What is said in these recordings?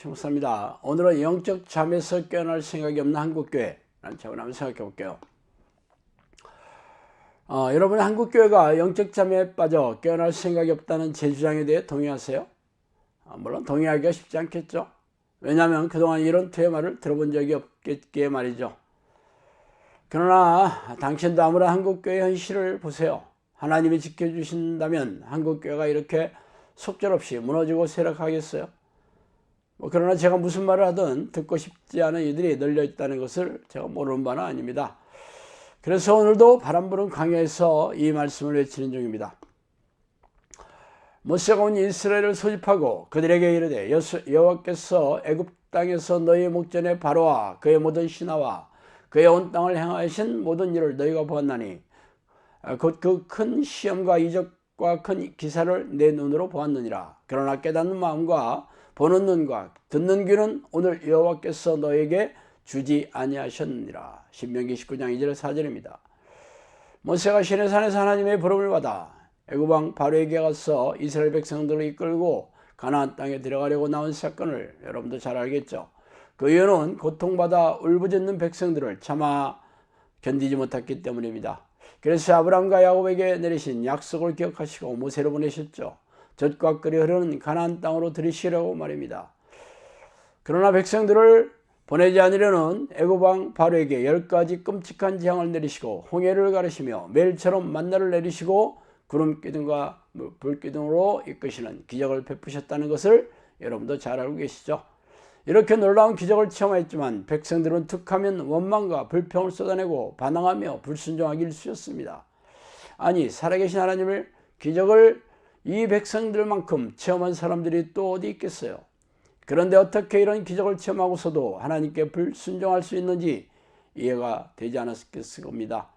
심목사입니다. 오늘은 영적 잠에서 깨어날 생각이 없는 한국교회라는 제목을 한번 생각해 볼게요. 여러분, 한국교회가 영적 잠에 빠져 깨어날 생각이 없다는 제 주장에 대해 동의하세요? 물론 동의하기가 쉽지 않겠죠. 왜냐하면 그동안 이런 퇴마를 들어본 적이 없겠기에 말이죠. 그러나 당신도 아무런 한국교회 현실을 보세요. 하나님이 지켜주신다면 한국교회가 이렇게 속절없이 무너지고 쇠락하겠어요? 그러나 제가 무슨 말을 하든 듣고 싶지 않은 이들이 널려 있다는 것을 제가 모르는 바는 아닙니다. 그래서 오늘도 바람 부는 광야에서 이 말씀을 외치는 중입니다. 모세가 온 이스라엘을 소집하고 그들에게 이르되 여호와께서 애굽 땅에서 너희 목전에 바로와 그의 모든 신하와 그의 온 땅을 행하신 모든 일을 너희가 보았나니 곧 그 큰 시험과 이적과 큰 기사를 내 눈으로 보았느니라. 그러나 깨닫는 마음과 보는 눈과 듣는 귀는 오늘 여호와께서 너에게 주지 아니하셨느니라. 신명기 19장 2절 4절입니다. 모세가 시내산에서 하나님의 부름을 받아 애굽 왕 바로에게 가서 이스라엘 백성들을 이끌고 가나안 땅에 들어가려고 나온 사건을 여러분도 잘 알겠죠. 그 이유는 고통받아 울부짖는 백성들을 차마 견디지 못했기 때문입니다. 그래서 아브라함과 야곱에게 내리신 약속을 기억하시고 모세를 보내셨죠. 젖과 꿀이 흐르는 가나안 땅으로 들이시려고 말입니다. 그러나 백성들을 보내지 않으려는 애굽 왕 바로에게 10가지 끔찍한 재앙을 내리시고 홍해를 가르시며 매일처럼 만나를 내리시고 구름 기둥과 불 기둥으로 이끄시는 기적을 베푸셨다는 것을 여러분도 잘 알고 계시죠. 이렇게 놀라운 기적을 체험했지만 백성들은 툭하면 원망과 불평을 쏟아내고 반항하며 불순종하기 일쑤였습니다. 아니, 살아계신 하나님을 기적을 이 백성들만큼 체험한 사람들이 또 어디 있겠어요? 그런데 어떻게 이런 기적을 체험하고서도 하나님께 불순종할 수 있는지 이해가 되지 않았을 겁니다.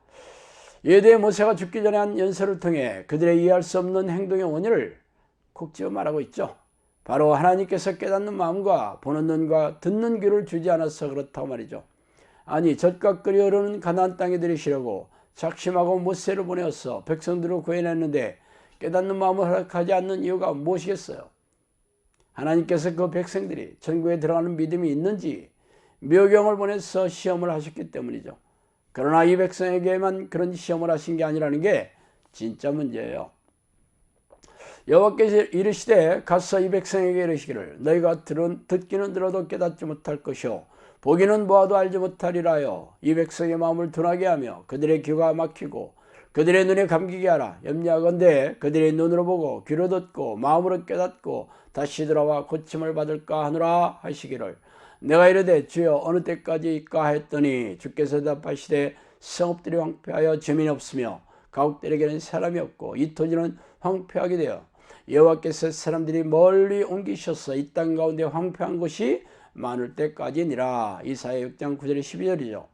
이에 대해 모세가 죽기 전에 한 연설을 통해 그들의 이해할 수 없는 행동의 원인을 콕 집어 말하고 있죠. 바로 하나님께서 깨닫는 마음과 보는 눈과 듣는 귀를 주지 않아서 그렇다고 말이죠. 아니, 젖과 꿀이 흐르는 가나안 땅에 들이시려고 작심하고 모세를 보내어서 백성들을 구해냈는데 깨닫는 마음을 허락하지 않는 이유가 무엇이겠어요? 하나님께서 그 백성들이 천국에 들어가는 믿음이 있는지 묘경을 보내서 시험을 하셨기 때문이죠. 그러나 이 백성에게만 그런 시험을 하신 게 아니라는 게 진짜 문제예요. 여호와께서 이르시되 가서 이 백성에게 이르시기를 너희가 듣기는 들어도 깨닫지 못할 것이요 보기는 보아도 알지 못하리라 하여 이 백성의 마음을 둔하게 하며 그들의 귀가 막히고 그들의 눈에 감기게 하라. 염려하건대 그들의 눈으로 보고 귀로 듣고 마음으로 깨닫고 다시 돌아와 고침을 받을까 하노라 하시기를 내가 이르되 주여 어느 때까지일까 했더니 주께서 대답하시되 성읍들이 황폐하여 주민이 없으며 가옥들에게는 사람이 없고 이 토지는 황폐하게 되어 여호와께서 사람들이 멀리 옮기셔서 이 땅 가운데 황폐한 곳이 많을 때까지니라. 이사야 6장 9절 12절이죠.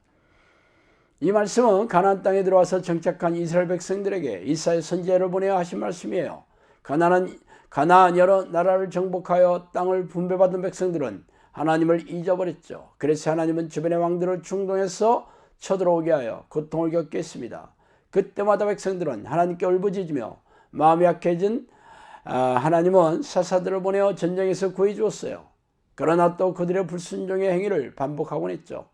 이 말씀은 가나안 땅에 들어와서 정착한 이스라엘 백성들에게 이사야 선지자를 보내어 하신 말씀이에요. 가나안 여러 나라를 정복하여 땅을 분배받은 백성들은 하나님을 잊어버렸죠. 그래서 하나님은 주변의 왕들을 충동해서 쳐들어오게 하여 고통을 겪게 했습니다. 그때마다 백성들은 하나님께 울부짖으며 마음이 약해진 하나님은 사사들을 보내어 전쟁에서 구해 주었어요. 그러나 또 그들의 불순종의 행위를 반복하곤 했죠.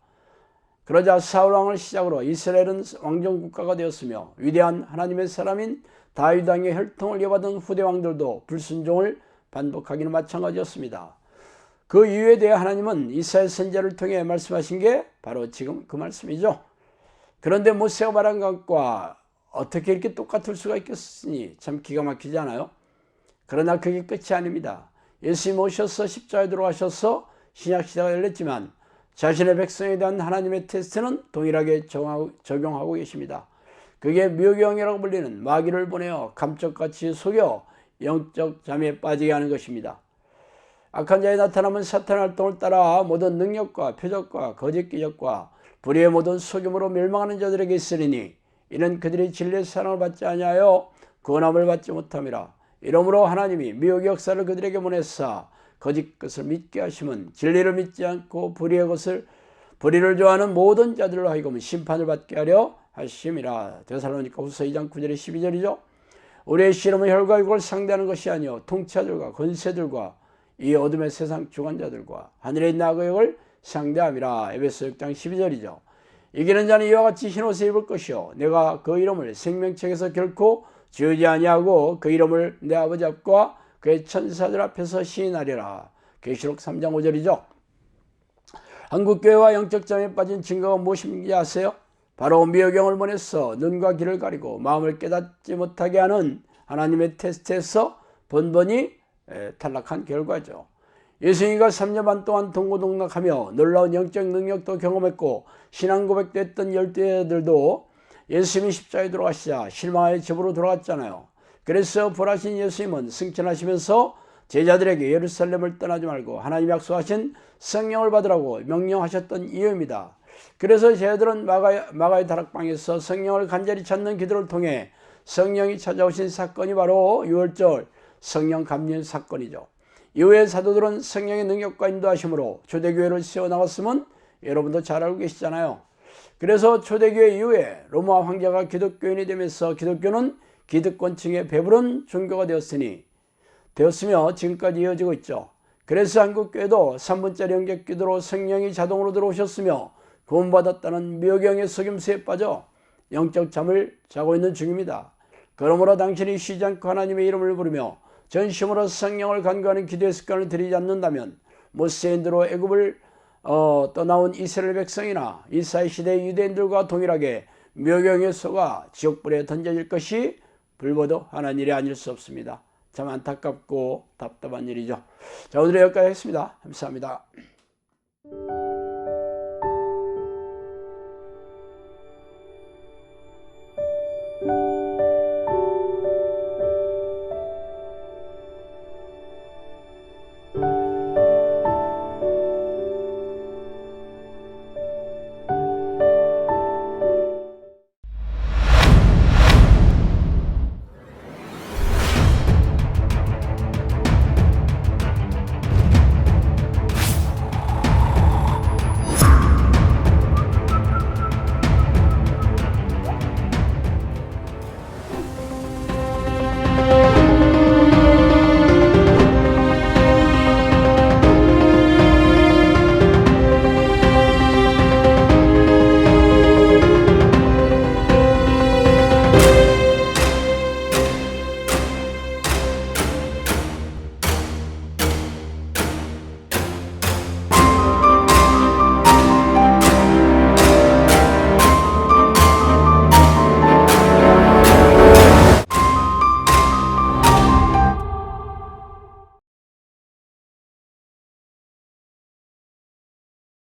그러자 사울 왕을 시작으로 이스라엘은 왕정 국가가 되었으며 위대한 하나님의 사람인 다윗 왕의 혈통을 이어받은 후대 왕들도 불순종을 반복하기는 마찬가지였습니다. 그 이유에 대해 하나님은 이사야 선지자를 통해 말씀하신 게 바로 지금 그 말씀이죠. 그런데 모세가 말한 것과 어떻게 이렇게 똑같을 수가 있겠으니 참 기가 막히지 않아요? 그러나 그게 끝이 아닙니다. 예수님 오셔서 십자가에 들어가셔서 신약시대가 열렸지만 자신의 백성에 대한 하나님의 테스트는 동일하게 적용하고 계십니다. 그게 묘경이라고 불리는 마귀를 보내어 감쪽같이 속여 영적 잠에 빠지게 하는 것입니다. 악한 자의 나타남은 사탄 활동을 따라 모든 능력과 표적과 거짓 기적과 불의의 모든 속임으로 멸망하는 자들에게 있으리니 이는 그들이 진리의 사랑을 받지 아니하여 구원함을 받지 못함이라. 이러므로 하나님이 미혹의 역사를 그들에게 보내사 거짓 것을 믿게 하심은 진리를 믿지 않고 불의를 좋아하는 모든 자들로 하여금 심판을 받게 하려 하심이라. 데살로니가 후서 2장 9절에 12절이죠. 우리의 씨름은 혈과 육을 상대하는 것이 아니요 통치자들과 권세들과 이 어둠의 세상 주관자들과 하늘에 있는 악의 영을 상대함이라. 에베소 6장 12절이죠. 이기는 자는 이와 같이 흰옷을 입을 것이요 내가 그 이름을 생명책에서 결코 지우지 아니하고 그 이름을 내 아버지 앞과 그의 천사들 앞에서 시인하리라. 계시록 3장 5절이죠. 한국교회와 영적잠에 빠진 증거가 무엇인지 아세요? 바로 미혹영을 보내서 눈과 귀를 가리고 마음을 깨닫지 못하게 하는 하나님의 테스트에서 번번이 탈락한 결과죠. 예수님과 3년 반 동안 동고동락하며 놀라운 영적 능력도 경험했고 신앙 고백도 했던 12아들도 예수님이 십자가에 돌아가시자 실망하여 집으로 돌아갔잖아요. 그래서 부활하신 예수님은 승천하시면서 제자들에게 예루살렘을 떠나지 말고 하나님 약속하신 성령을 받으라고 명령하셨던 이유입니다. 그래서 제자들은 마가의 다락방에서 성령을 간절히 찾는 기도를 통해 성령이 찾아오신 사건이 바로 6월절 성령 감리의 사건이죠. 이후에 사도들은 성령의 능력과 인도하심으로 초대교회를 세워나갔으면 여러분도 잘 알고 계시잖아요. 그래서 초대교회 이후에 로마 황제가 기독교인이 되면서 기독교는 기득권층의 배부른 종교가 되었으며 지금까지 이어지고 있죠. 그래서 한국교회도 3분짜리 영접기도로 성령이 자동으로 들어오셨으며 구원받았다는 미혹영의 속임수에 빠져 영적 잠을 자고 있는 중입니다. 그러므로 당신이 쉬지 않고 하나님의 이름을 부르며 전심으로 성령을 간구하는 기도의 습관을 들이지 않는다면 모세인대로 애굽을 떠나온 이스라엘 백성이나 이스라엘 시대의 유대인들과 동일하게 미혹영에 속아 지옥불에 던져질 것이 불보듯 하는 일이 아닐 수 없습니다. 참 안타깝고 답답한 일이죠. 자, 오늘은 여기까지 하겠습니다. 감사합니다.